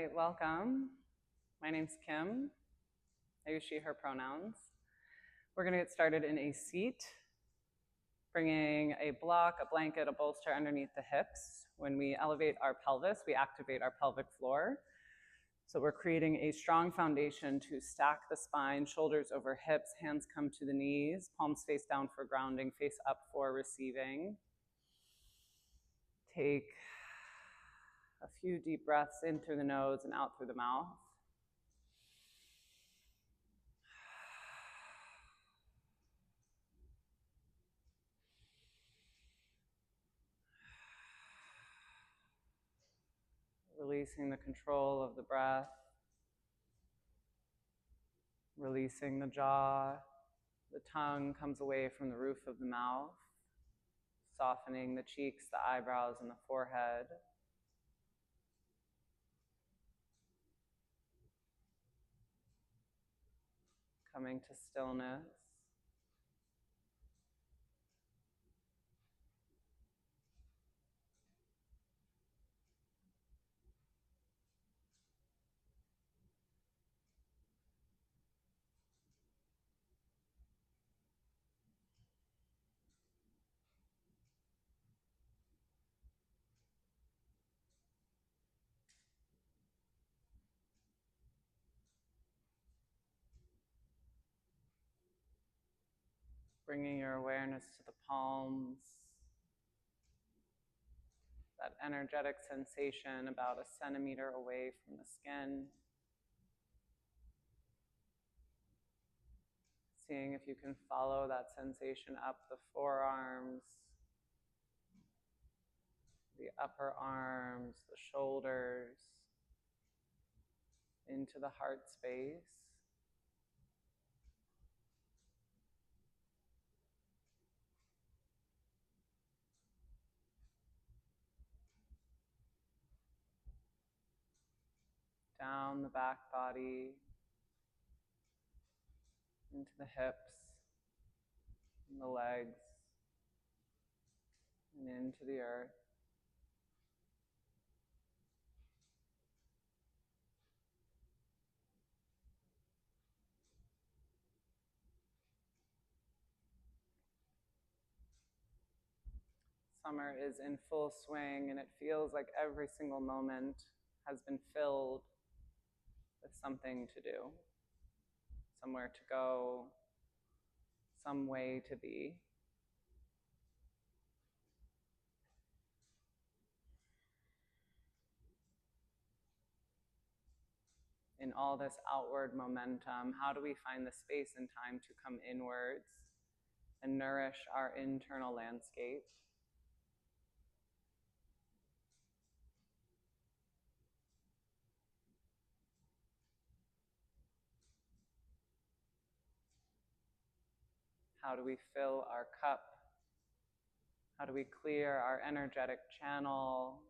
right, welcome. My name's Kim. I use she, her pronouns. We're going to get started in a seat, bringing a block, a blanket, a bolster underneath the hips. When we elevate our pelvis, we activate our pelvic floor. So we're creating a strong foundation to stack the spine, shoulders over hips, hands come to the knees, palms face down for grounding, face up for receiving. Take a few deep breaths in through the nose and out through the mouth. Releasing the control of the breath, releasing the jaw, the tongue comes away from the roof of the mouth, softening the cheeks, the eyebrows, and the forehead. Coming to stillness. Bringing your awareness to the palms, that energetic sensation about a centimeter away from the skin. Seeing if you can follow that sensation up the forearms, the upper arms, the shoulders, into the heart space. Down the back body, into the hips, and the legs, and into the earth. Summer is in full swing, and it feels like every single moment has been filled with something to do, somewhere to go, some way to be. In all this outward momentum, how do we find the space and time to come inwards and nourish our internal landscape? How do we fill our cup? How do we clear our energetic channel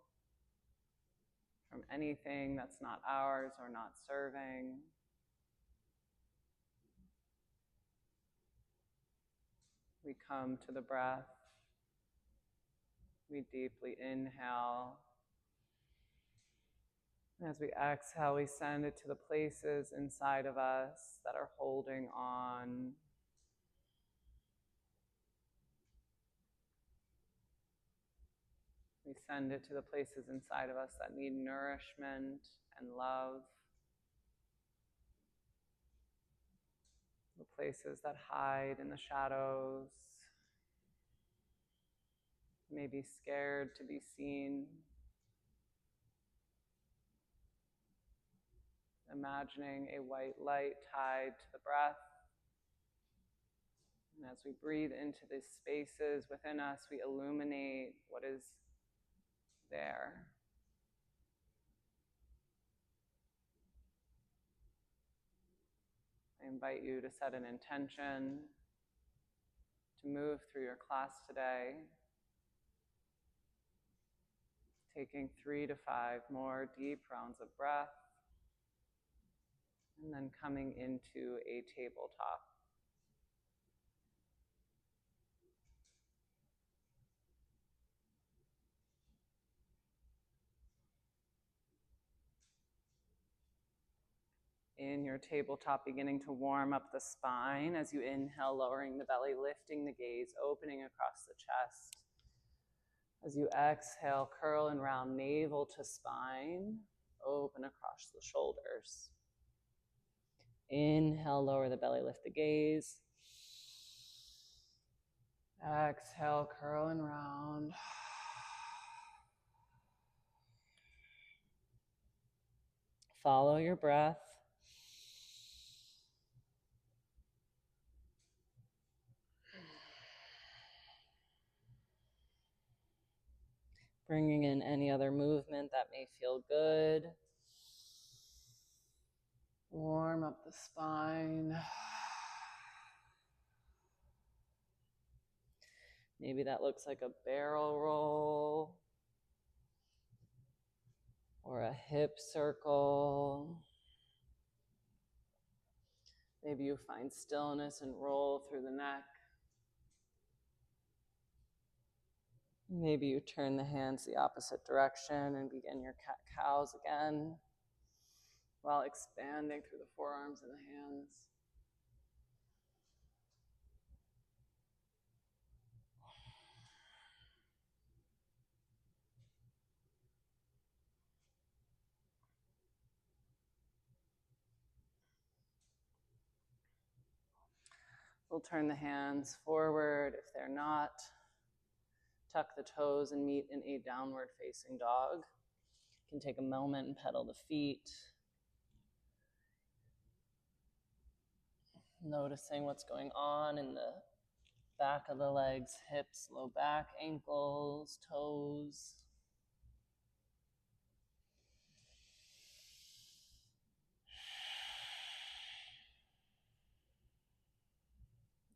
from anything that's not ours or not serving? We come to the breath. We deeply inhale. As we exhale, we send it to the places inside of us that are holding on. We send it to the places inside of us that need nourishment and love. The places that hide in the shadows, maybe scared to be seen. Imagining a white light tied to the breath. And as we breathe into these spaces within us, we illuminate what is there. I invite you to set an intention to move through your class today, taking 3 to 5 more deep rounds of breath, and then coming into a tabletop. In your tabletop, beginning to warm up the spine as you inhale, lowering the belly, lifting the gaze, opening across the chest. As you exhale, curl and round navel to spine, open across the shoulders. Inhale, lower the belly, lift the gaze. Exhale, curl and round. Follow your breath. Bringing in any other movement that may feel good. Warm up the spine. Maybe that looks like a barrel roll or a hip circle. Maybe you find stillness and roll through the neck. Maybe you turn the hands the opposite direction and begin your cat-cows again while expanding through the forearms and the hands. We'll turn the hands forward if they're not. Tuck the toes and meet in a downward facing dog. You can take a moment and pedal the feet. Noticing what's going on in the back of the legs, hips, low back, ankles, toes.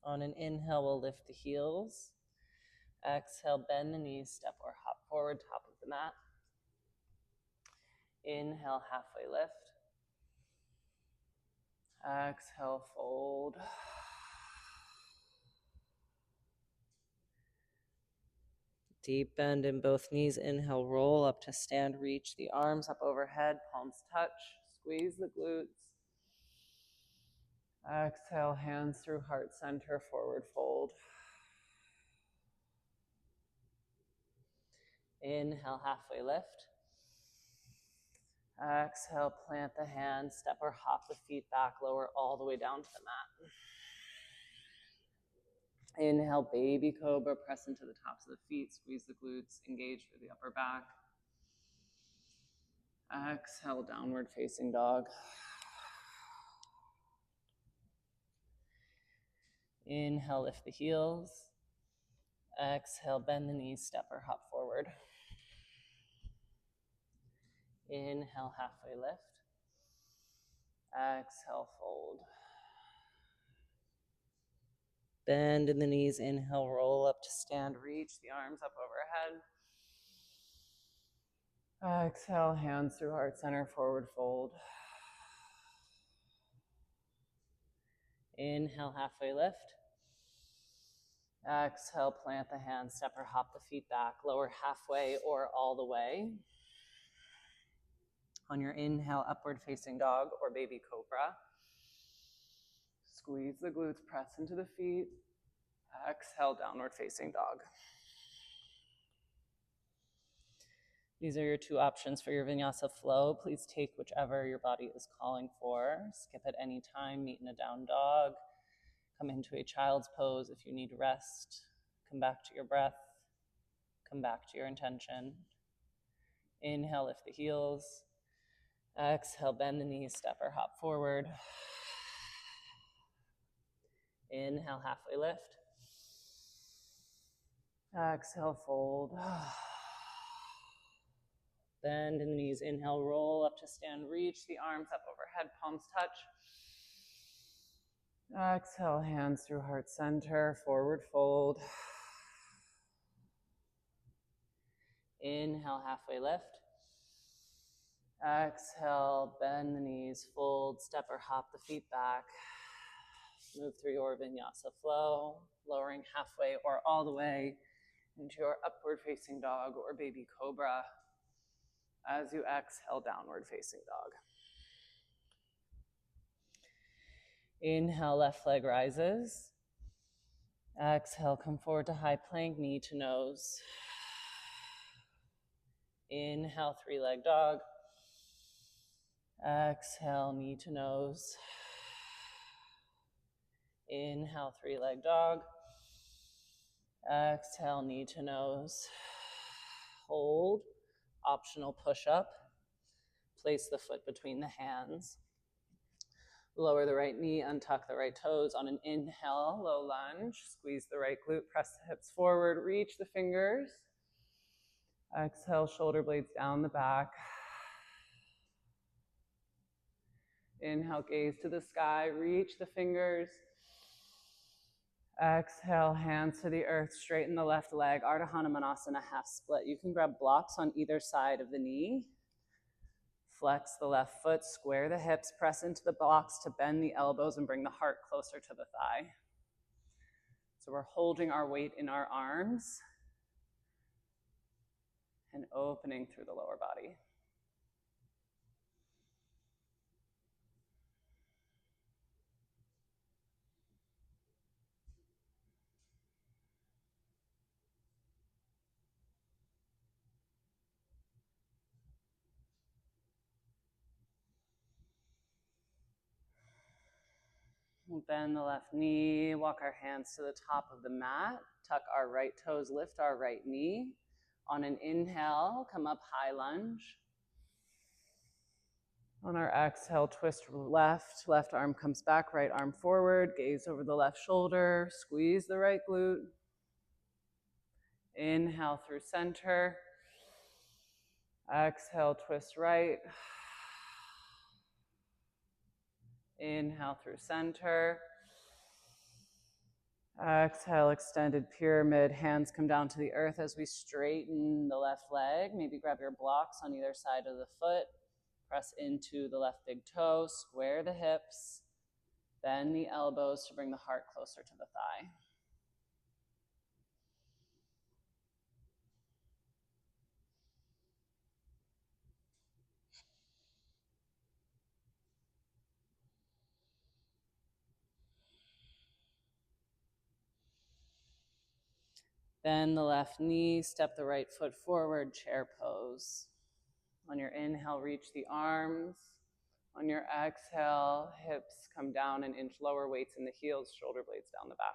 On an inhale, we'll lift the heels. Exhale, bend the knees, step or hop forward, top of the mat. Inhale, halfway lift. Exhale, fold. Deep bend in both knees. Inhale, roll up to stand, reach the arms up overhead, palms touch, squeeze the glutes. Exhale, hands through heart center, forward fold. Inhale, halfway lift. Exhale, plant the hands, step or hop the feet back, lower all the way down to the mat. Inhale, baby cobra, press into the tops of the feet, squeeze the glutes, engage through the upper back. Exhale, downward facing dog. Inhale, lift the heels. Exhale, bend the knees, step or hop forward. Inhale, halfway lift. Exhale, fold. Bend in the knees, inhale, roll up to stand, reach the arms up overhead. Exhale, hands through heart center, forward fold. Inhale, halfway lift. Exhale, plant the hands, step or hop the feet back, lower halfway or all the way. On your inhale, upward facing dog or baby cobra. Squeeze the glutes, press into the feet. Exhale, downward facing dog. These are your two options for your vinyasa flow. Please take whichever your body is calling for. Skip at any time, meet in a down dog. Come into a child's pose if you need rest. Come back to your breath. Come back to your intention. Inhale, lift the heels. Exhale, bend the knees, step or hop forward. Inhale, halfway lift. Exhale, fold. Bend in the knees, inhale, roll up to stand, reach the arms up overhead, palms touch. Exhale, hands through heart center, forward fold. Inhale, halfway lift. Exhale, bend the knees, fold, step or hop the feet back. Move through your vinyasa flow, lowering halfway or all the way into your upward facing dog or baby cobra as you exhale, downward facing dog. Inhale, left leg rises. Exhale, come forward to high plank, knee to nose. Inhale, three-leg dog. Exhale, knee to nose. Inhale, three-leg dog. Exhale, knee to nose. Hold. Optional push-up. Place the foot between the hands. Lower the right knee, untuck the right toes. On an inhale, low lunge. Squeeze the right glute, press the hips forward, reach the fingers. Exhale, shoulder blades down the back. Inhale, gaze to the sky, reach the fingers. Exhale, hands to the earth, straighten the left leg, Ardha Hanumanasana, half split. You can grab blocks on either side of the knee. Flex the left foot, square the hips, press into the blocks to bend the elbows and bring the heart closer to the thigh. So we're holding our weight in our arms and opening through the lower body. We'll bend the left knee, walk our hands to the top of the mat, tuck our right toes, lift our right knee. On an inhale, come up, high lunge. On our exhale, twist left, left arm comes back, right arm forward, gaze over the left shoulder, squeeze the right glute. Inhale through center. Exhale, twist right. Inhale through center. Exhale, extended pyramid. Hands come down to the earth as we straighten the left leg. Maybe grab your blocks on either side of the foot. Press into the left big toe. Square the hips. Bend the elbows to bring the heart closer to the thigh. Bend the left knee, step the right foot forward, chair pose. On your inhale, reach the arms. On your exhale, hips come down an inch lower, weights in the heels, shoulder blades down the back.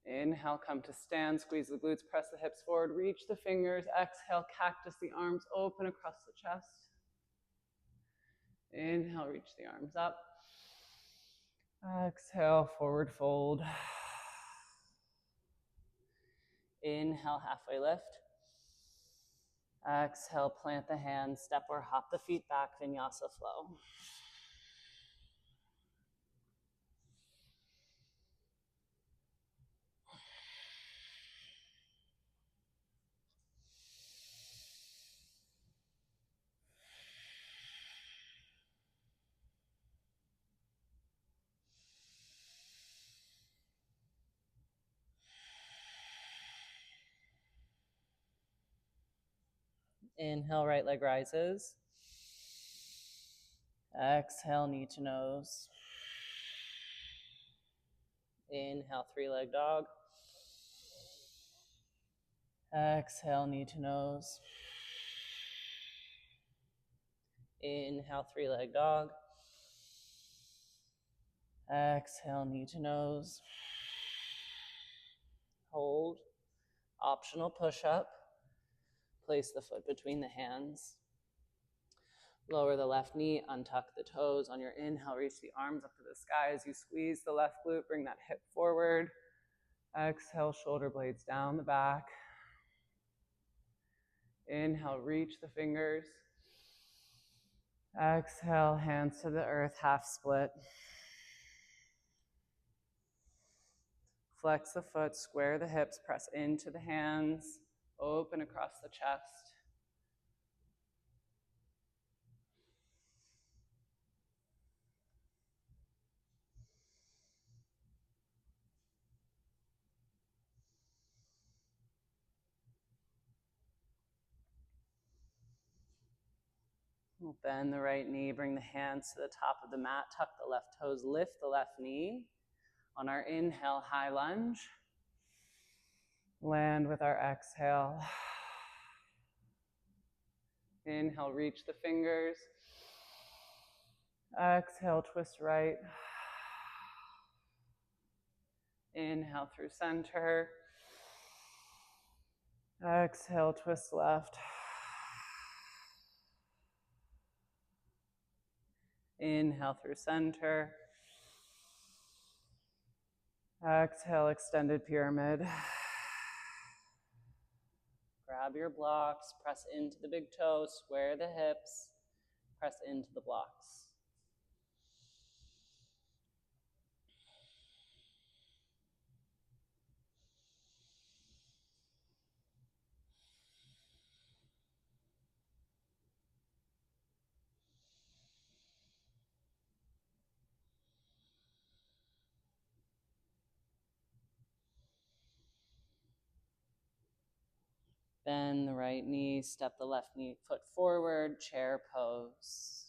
Inhale, come to stand, squeeze the glutes, press the hips forward, reach the fingers. Exhale, cactus the arms open across the chest. Inhale, reach the arms up. Exhale, forward fold. Inhale, halfway lift. Exhale, plant the hands, step or hop the feet back, vinyasa flow. Inhale, right leg rises. Exhale, knee to nose. Inhale, three-leg dog. Exhale, knee to nose. Inhale, three-leg dog. Exhale, knee to nose. Hold. Optional push-up. Place the foot between the hands. Lower the left knee, untuck the toes. On your inhale, reach the arms up to the sky as you squeeze the left glute, bring that hip forward. Exhale, shoulder blades down the back. Inhale, reach the fingers. Exhale, hands to the earth, half split. Flex the foot, square the hips, press into the hands, open across the chest. We'll bend the right knee, bring the hands to the top of the mat, tuck the left toes, lift the left knee. On our inhale, high lunge. Land with our exhale. Inhale, reach the fingers. Exhale, twist right. Inhale through center. Exhale, twist left. Inhale through center. Exhale, extended pyramid. Grab your blocks, press into the big toe, square the hips, press into the blocks. Bend the right knee, step the left knee, foot forward, chair pose.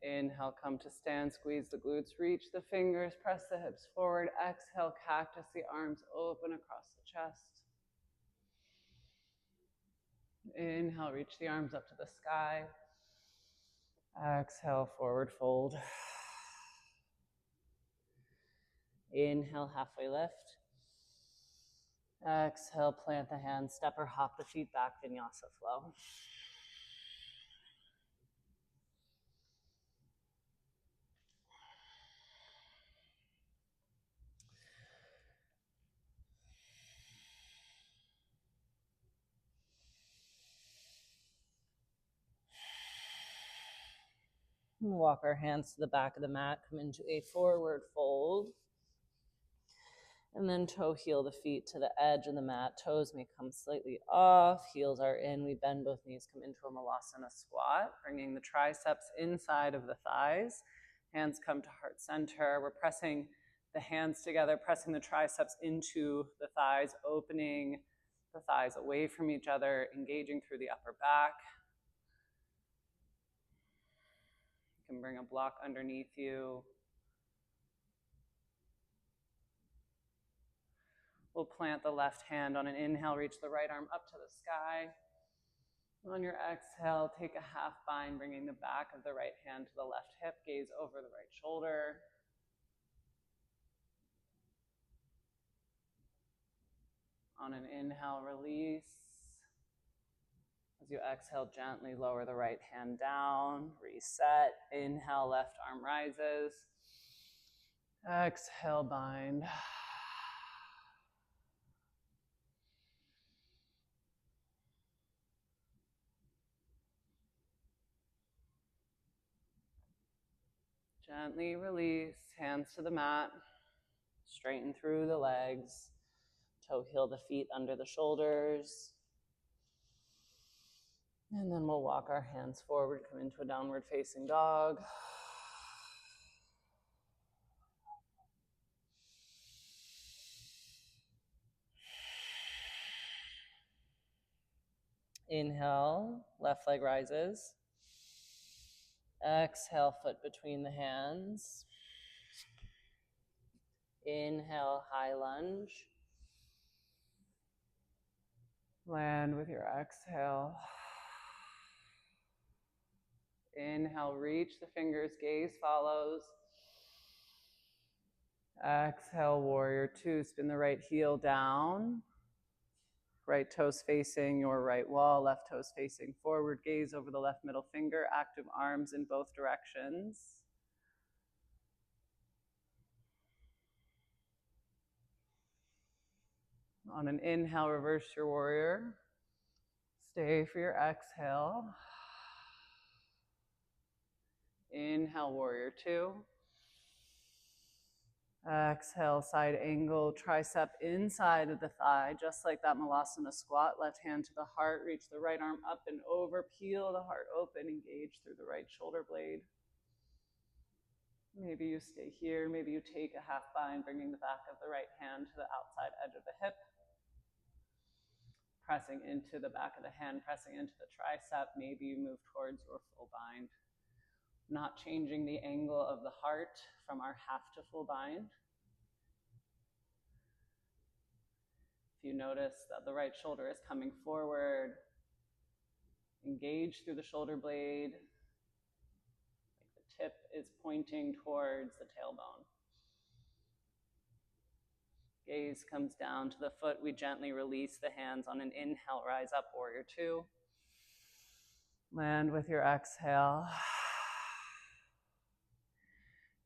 Inhale, come to stand, squeeze the glutes, reach the fingers, press the hips forward. Exhale, cactus, the arms open across the chest. Inhale, reach the arms up to the sky. Exhale, forward fold. Inhale, halfway lift. Exhale, plant the hands, step or hop the feet back, vinyasa flow. Walk our hands to the back of the mat, come into a forward fold. And then toe heel the feet to the edge of the mat. Toes may come slightly off, heels are in. We bend both knees, come into a Malasana squat, bringing the triceps inside of the thighs. Hands come to heart center. We're pressing the hands together, pressing the triceps into the thighs, opening the thighs away from each other, engaging through the upper back. You can bring a block underneath you. We'll plant the left hand on an inhale, reach the right arm up to the sky. On your exhale, take a half bind, bringing the back of the right hand to the left hip, gaze over the right shoulder. On an inhale, release. As you exhale, gently lower the right hand down, reset. Inhale, left arm rises. Exhale, bind. Gently release, hands to the mat, straighten through the legs, toe heel the feet under the shoulders. And then we'll walk our hands forward, come into a downward facing dog. Inhale, left leg rises. Exhale, foot between the hands. Inhale, high lunge. Land with your exhale. Inhale, reach the fingers, gaze follows. Exhale, warrior two, spin the right heel down. Right toes facing your right wall, left toes facing forward, gaze over the left middle finger, active arms in both directions. On an inhale, reverse your warrior. Stay for your exhale. Inhale, warrior two. Exhale, side angle, tricep inside of the thigh, just like that Malasana squat. Left hand to the heart, reach the right arm up and over, peel the heart open, engage through the right shoulder blade. Maybe you stay here, maybe you take a half bind, bringing the back of the right hand to the outside edge of the hip. Pressing into the back of the hand, pressing into the tricep. Maybe you move towards your full bind. Not changing the angle of the heart from our half to full bind. If you notice that the right shoulder is coming forward, engage through the shoulder blade. Like the tip is pointing towards the tailbone. Gaze comes down to the foot. We gently release the hands on an inhale, rise up, warrior two. Land with your exhale.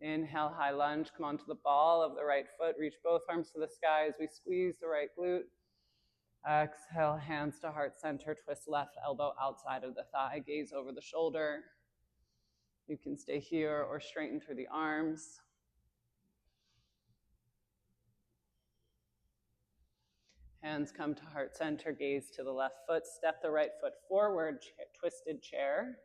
Inhale, high lunge, come onto the ball of the right foot, reach both arms to the sky as we squeeze the right glute. Exhale, hands to heart center, twist left elbow outside of the thigh, gaze over the shoulder. You can stay here or straighten through the arms. Hands come to heart center, gaze to the left foot, step the right foot forward, twisted chair.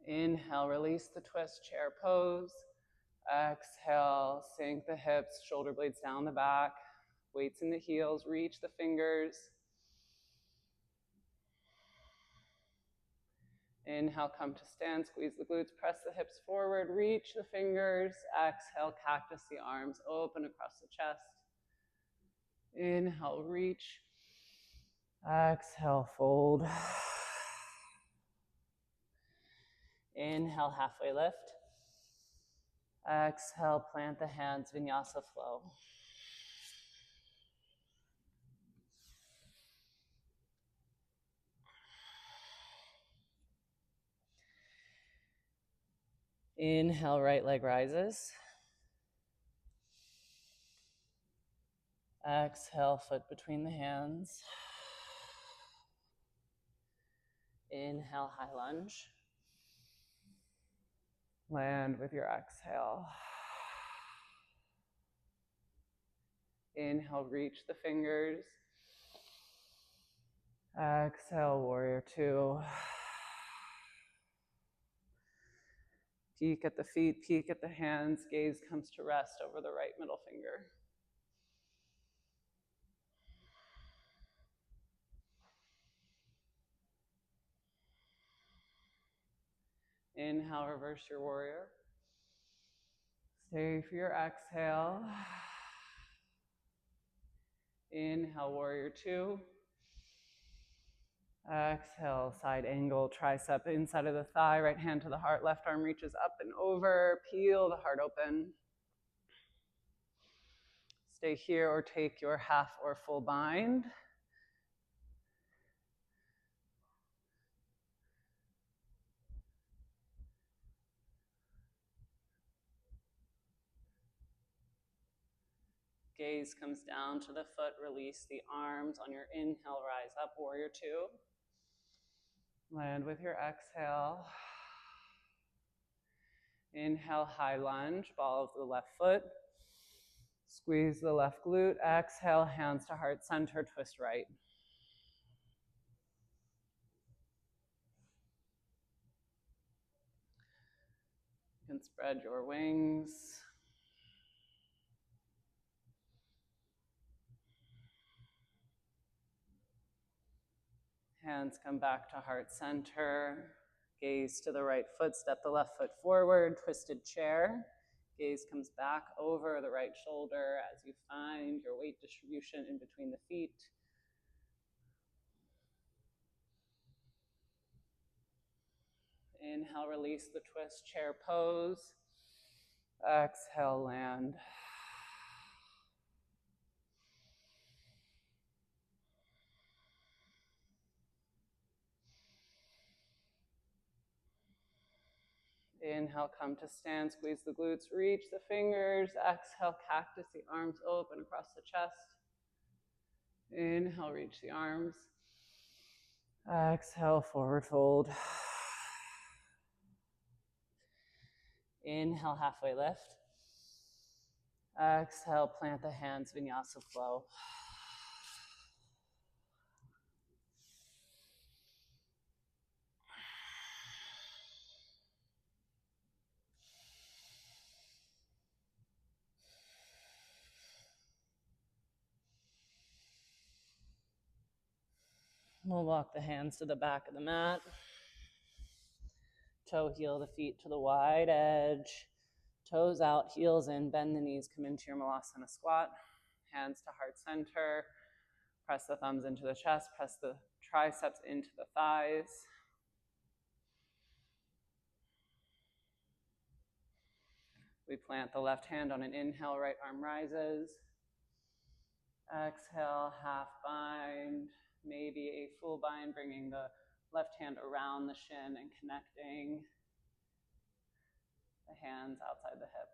Inhale, release the twist, chair pose. Exhale, sink the hips, shoulder blades down the back, weights in the heels, reach the fingers. Inhale, come to stand, squeeze the glutes, press the hips forward, reach the fingers. Exhale, cactus the arms, open across the chest. Inhale, reach. Exhale, fold. Inhale, halfway lift. Exhale, plant the hands, vinyasa flow. Inhale, right leg rises. Exhale, foot between the hands. Inhale, high lunge. Land with your exhale. Inhale, reach the fingers. Exhale, warrior two. Peek at the feet, peek at the hands. Gaze comes to rest over the right middle finger. Inhale, reverse your warrior. Stay for your exhale. Inhale, warrior two. Exhale, side angle, tricep inside of the thigh, right hand to the heart, left arm reaches up and over, peel the heart open. Stay here or take your half or full bind. Gaze comes down to the foot, release the arms on your inhale, rise up, warrior two. Land with your exhale. Inhale, high lunge, ball of the left foot. Squeeze the left glute. Exhale, hands to heart center, twist right. You can spread your wings. Hands come back to heart center. Gaze to the right foot, step the left foot forward, twisted chair. Gaze comes back over the right shoulder as you find your weight distribution in between the feet. Inhale, release the twist, chair pose. Exhale, land. Inhale, come to stand, squeeze the glutes, reach the fingers. Exhale, cactus the arms open across the chest. Inhale, reach the arms. Exhale, forward fold. Inhale, halfway lift. Exhale, plant the hands, vinyasa flow. We'll walk the hands to the back of the mat. Toe heel the feet to the wide edge. Toes out, heels in, bend the knees, come into your Malasana squat. Hands to heart center. Press the thumbs into the chest, press the triceps into the thighs. We plant the left hand on an inhale, right arm rises. Exhale, half bind, maybe a full bind, bringing the left hand around the shin and connecting the hands outside the hip.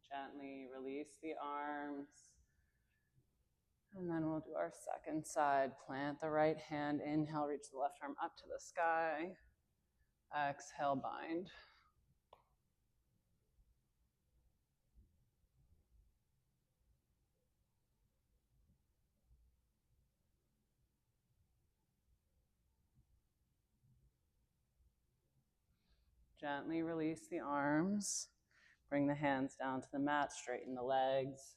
Gently release the arms. And then we'll do our second side. Plant the right hand, inhale, reach the left arm up to the sky. Exhale, bind. Gently release the arms. Bring the hands down to the mat, straighten the legs.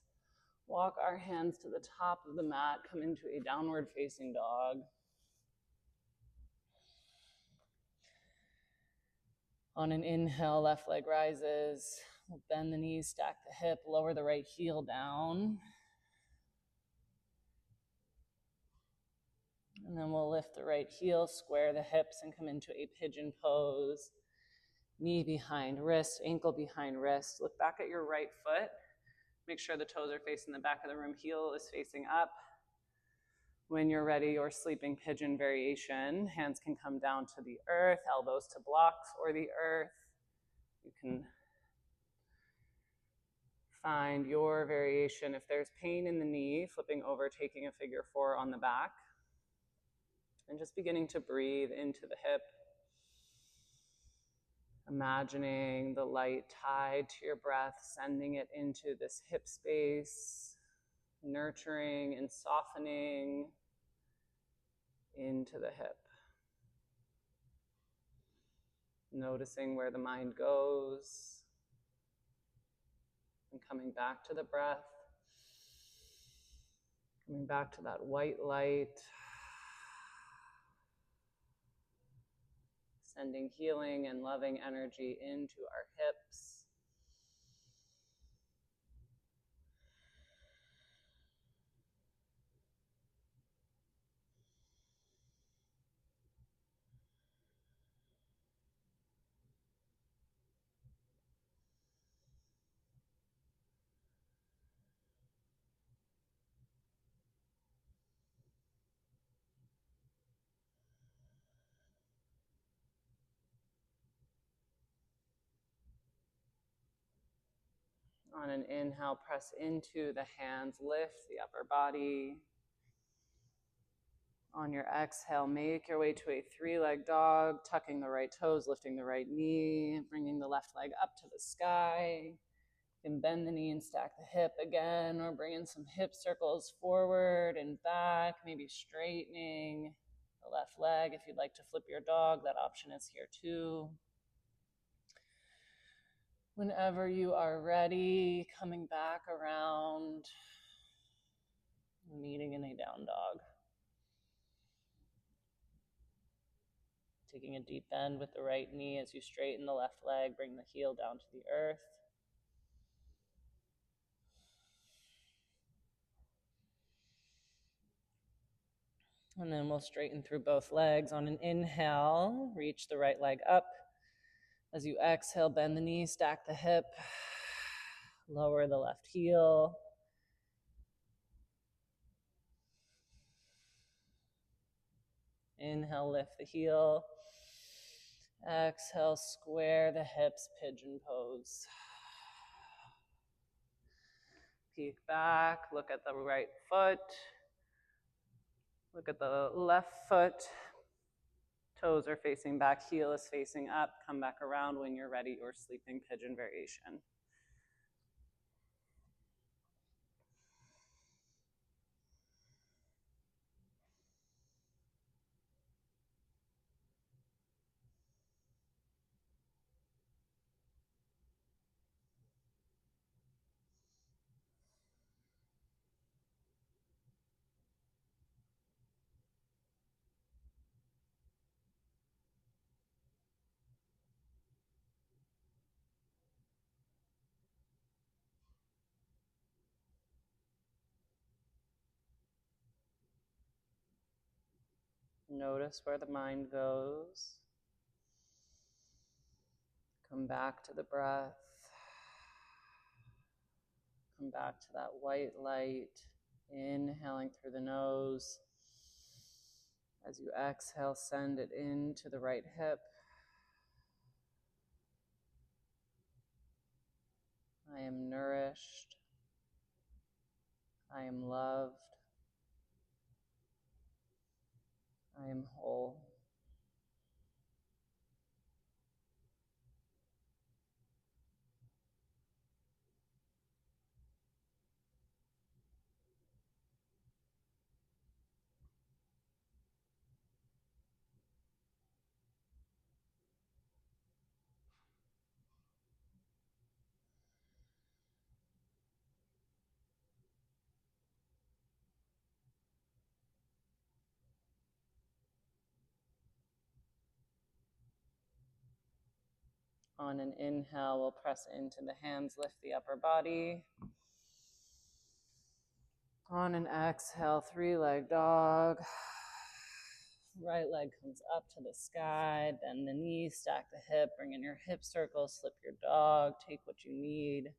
Walk our hands to the top of the mat, come into a downward facing dog. On an inhale, left leg rises. We'll bend the knees, stack the hip, lower the right heel down. And then we'll lift the right heel, square the hips, and come into a pigeon pose. Knee behind wrist, ankle behind wrist. Look back at your right foot. Make sure the toes are facing the back of the room, heel is facing up. When you're ready, your sleeping pigeon variation. Hands can come down to the earth, elbows to blocks or the earth. You can find your variation. If there's pain in the knee, flipping over, taking a figure 4 on the back. And just beginning to breathe into the hip. Imagining the light tied to your breath, sending it into this hip space, nurturing and softening into the hip. Noticing where the mind goes and coming back to the breath, coming back to that white light, sending healing and loving energy into our hips. On an inhale, press into the hands, lift the upper body. On your exhale, make your way to a 3-leg dog, tucking the right toes, lifting the right knee, bringing the left leg up to the sky. You can bend the knee and stack the hip again, or bring in some hip circles forward and back, maybe straightening the left leg. If you'd like to flip your dog, that option is here too. Whenever you are ready, coming back around, meeting in a down dog. Taking a deep bend with the right knee as you straighten the left leg, bring the heel down to the earth. And then we'll straighten through both legs. On an inhale, reach the right leg up. As you exhale, bend the knee, stack the hip, lower the left heel. Inhale, lift the heel. Exhale, square the hips, pigeon pose. Peek back, look at the right foot. Look at the left foot. Toes are facing back, heel is facing up. Come back around when you're ready, or sleeping pigeon variation. Notice where the mind goes. Come back to the breath. Come back to that white light. Inhaling through the nose. As you exhale, send it into the right hip. I am nourished. I am loved. I am whole. On an inhale, we'll press into the hands, lift the upper body. On an exhale, three-leg dog. Right leg comes up to the sky, bend the knee, stack the hip, bring in your hip circle, slip your dog, take what you need.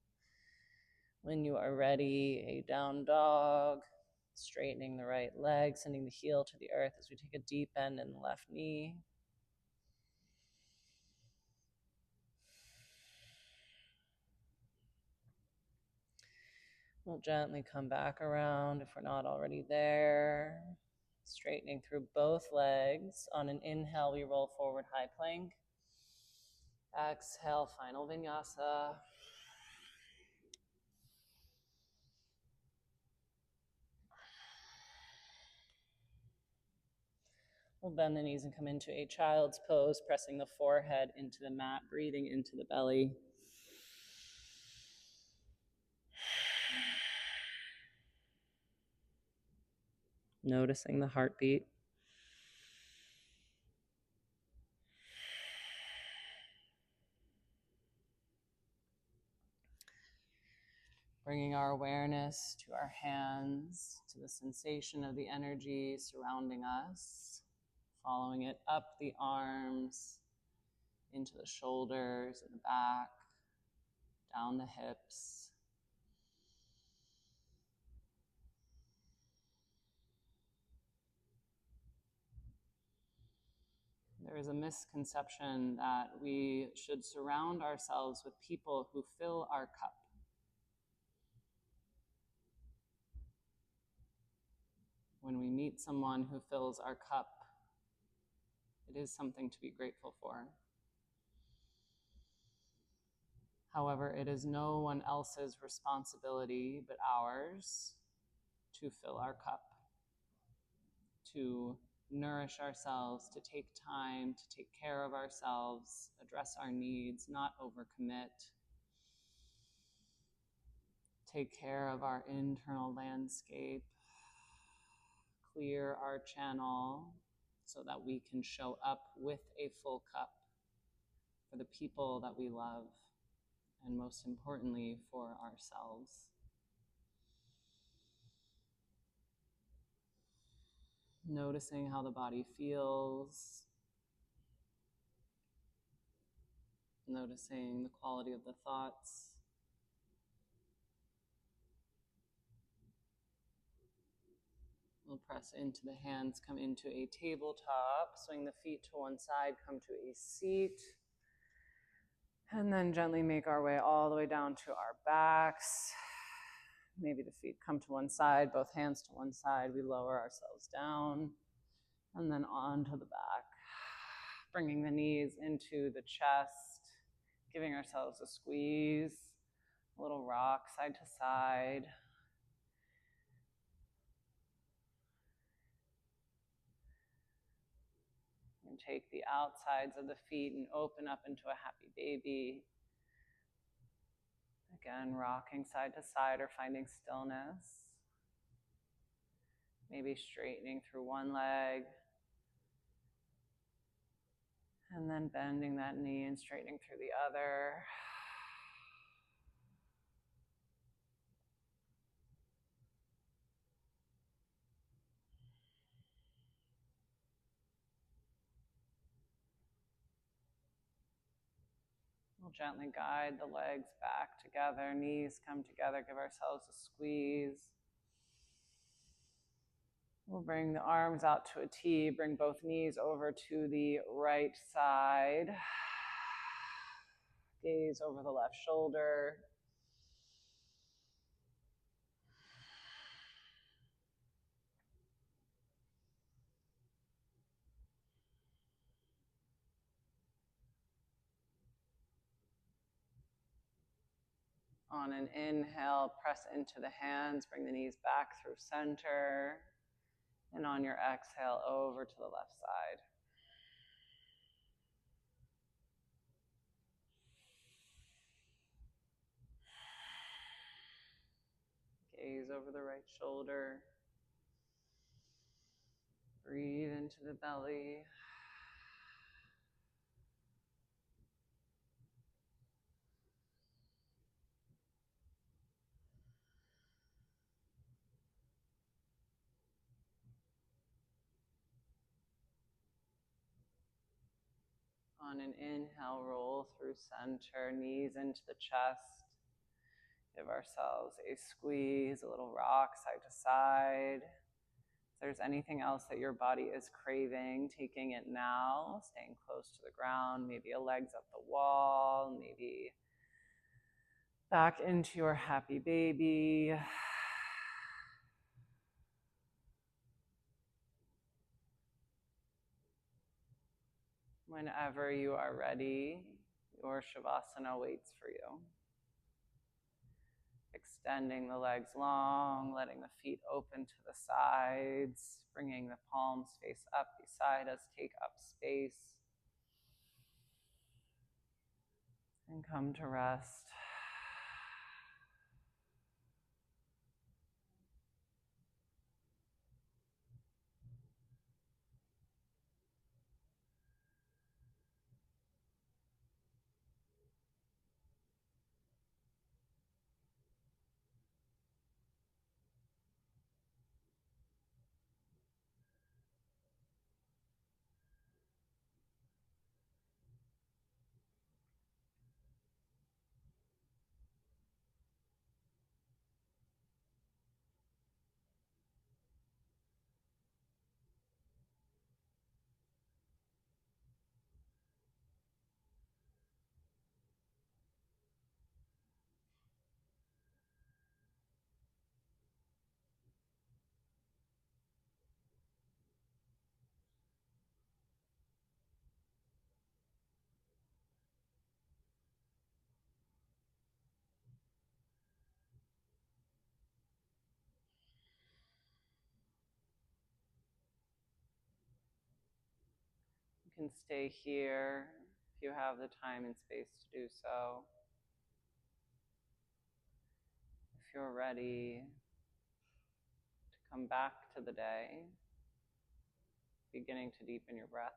When you are ready, a down dog, straightening the right leg, sending the heel to the earth as we take a deep bend in the left knee. We'll gently come back around if we're not already there. Straightening through both legs. On an inhale, we roll forward, high plank. Exhale, final vinyasa. We'll bend the knees and come into a child's pose, pressing the forehead into the mat, breathing into the belly. Noticing the heartbeat. Bringing our awareness to our hands, to the sensation of the energy surrounding us, following it up the arms, into the shoulders and the back, down the hips. There is a misconception that we should surround ourselves with people who fill our cup. When we meet someone who fills our cup, it is something to be grateful for. However, it is no one else's responsibility but ours to fill our cup, to nourish ourselves, to take time, to take care of ourselves, address our needs, not overcommit, take care of our internal landscape, clear our channel so that we can show up with a full cup for the people that we love, and most importantly, for ourselves. Noticing how the body feels, noticing the quality of the thoughts. We'll press into the hands, come into a tabletop, swing the feet to one side, come to a seat, and then gently make our way all the way down to our backs. Maybe the feet come to one side, both hands to one side. We lower ourselves down and then onto the back, bringing the knees into the chest, giving ourselves a squeeze, a little rock side to side. And take the outsides of the feet and open up into a happy baby. Again, rocking side to side or finding stillness. Maybe straightening through one leg. And then bending that knee and straightening through the other. We'll gently guide the legs back together, knees come together, give ourselves a squeeze. We'll bring the arms out to a T, bring both knees over to the right side. Gaze over the left shoulder. On an inhale, press into the hands, bring the knees back through center. And on your exhale, over to the left side. Gaze over the right shoulder. Breathe into the belly. On an inhale, roll through center, knees into the chest. Give ourselves a squeeze, a little rock side to side. If there's anything else that your body is craving, taking it now, staying close to the ground, maybe a legs up the wall, maybe back into your happy baby. Whenever you are ready, your Shavasana waits for you. Extending the legs long, letting the feet open to the sides, bringing the palms face up beside us, take up space, and come to rest. You can stay here if you have the time and space to do so. If you're ready to come back to the day, beginning to deepen your breath.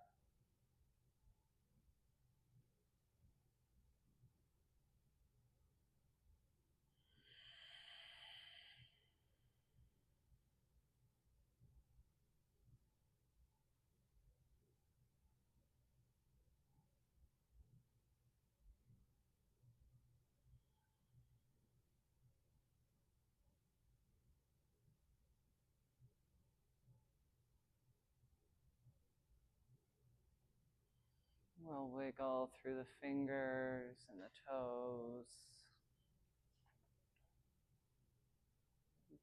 We'll wiggle through the fingers and the toes.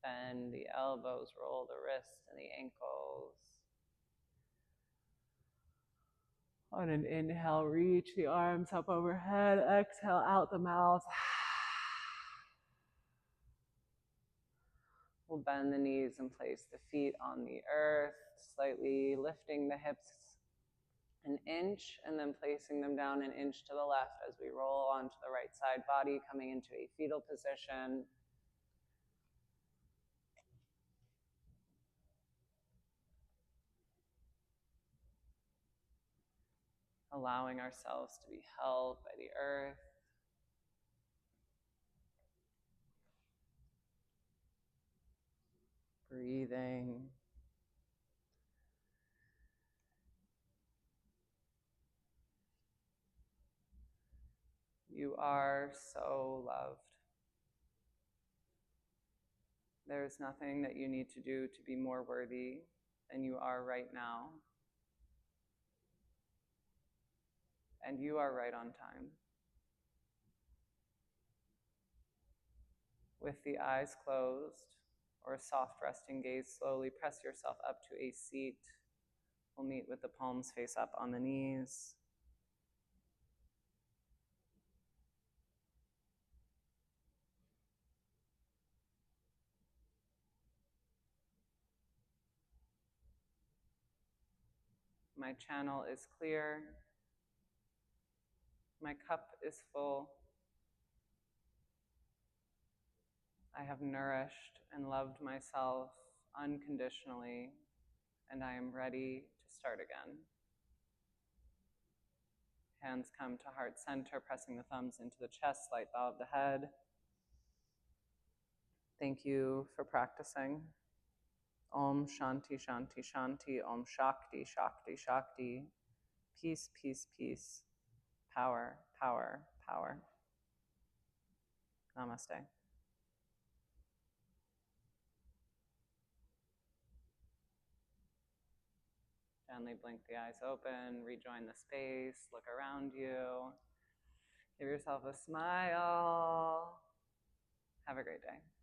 Bend the elbows, roll the wrists and the ankles. On an inhale, reach the arms up overhead. Exhale, out the mouth. We'll bend the knees and place the feet on the earth, slightly lifting the hips an inch and then placing them down an inch to the left as we roll onto the right side body, coming into a fetal position. Allowing ourselves to be held by the earth. Breathing. You are so loved. There is nothing that you need to do to be more worthy than you are right now. And you are right on time. With the eyes closed or a soft resting gaze, slowly press yourself up to a seat. We'll meet with the palms face up on the knees. My channel is clear. My cup is full. I have nourished and loved myself unconditionally, and I am ready to start again. Hands come to heart center, pressing the thumbs into the chest, slight bow of the head. Thank you for practicing. Om Shanti Shanti Shanti, Om Shakti Shakti Shakti. Peace, peace, peace. Power, power, power. Namaste. Gently blink the eyes open, rejoin the space, look around you. Give yourself a smile. Have a great day.